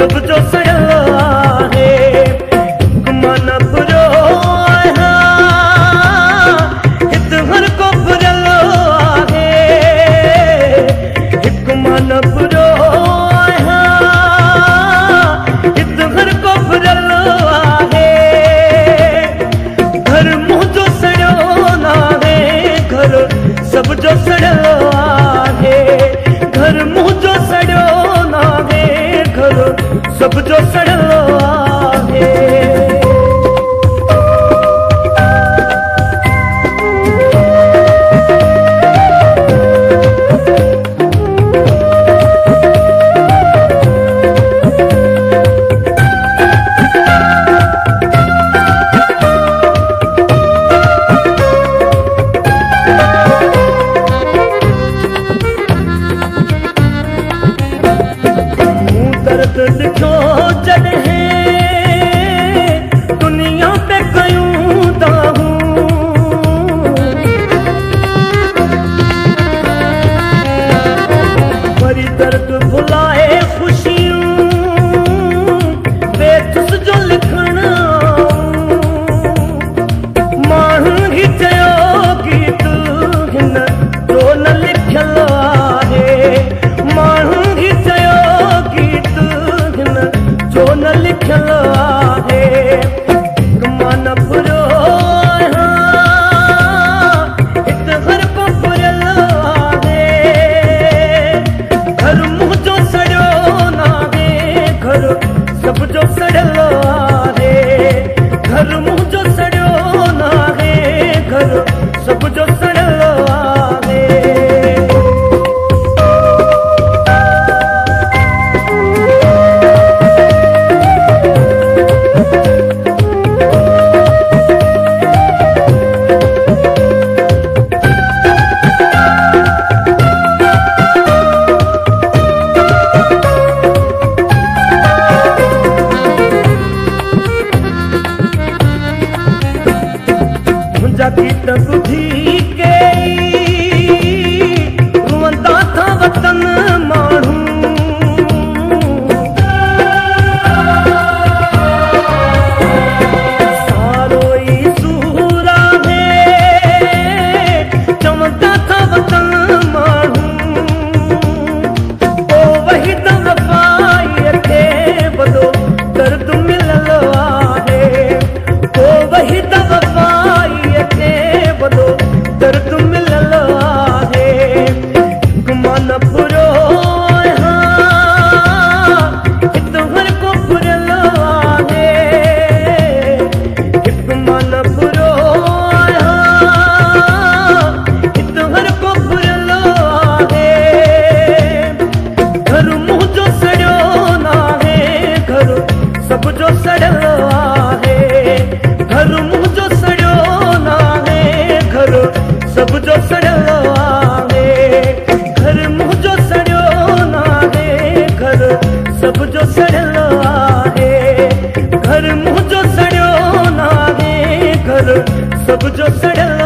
सब जो सड़ियो आहे मन बुरो हित हर को बुरलो आहे हिक मन बुरो हित हर को बुरलो आहे घर मुंहिंजो सड़ियो न आहे घर सब जो सड़ियो आहे घर मुंहिंजो सड़ियो न आहे घर सब जो सड़ियो आहे लिखो जॾहिं दुनिया पे कयूं दाहूं वरी दर्द भुलाए ख़ुशियूं बेतुस जो लिखण माण्हू ही चयो गीत हिन जो न लिखियल आहे माण्हू ही चयो गीत जो न लिखियल आहे मन बुरो हित हर को बुरल आहे घर मुंहिंजो सड़ियो न आहे घर सब जो सड़ियल आहे घर मुंहिंजो सड़ियो न आहे घर सब जो सड़ियल आहे गीत ॿुधी के रुअंदा था वतन माण्हू सारो ई सूर आहे चवंदा था वतन माण्हू पोइ वही त वफ़ाईअ खे वॾो दर्द मिलल आहे पोइ वही त वफ़ाईअ खे वॾो दर्द मिलल आहे मन बुरो हित हर को बुरल आहे हिक मन बुरो हित हर को बुरल आहे घर मुंहिंजो सड़ियो न आहे घर सब जो सड़ियल आहे घर मुंहिंजो सड़ियो न आहे घर सब जो सड़ियल आहे घर मुंहिंजो सड़ियो न आहे घर सब जो सड़ियल आहे घर मुंहिंजो सड़ियो न आहे घर सब जो सड़ियल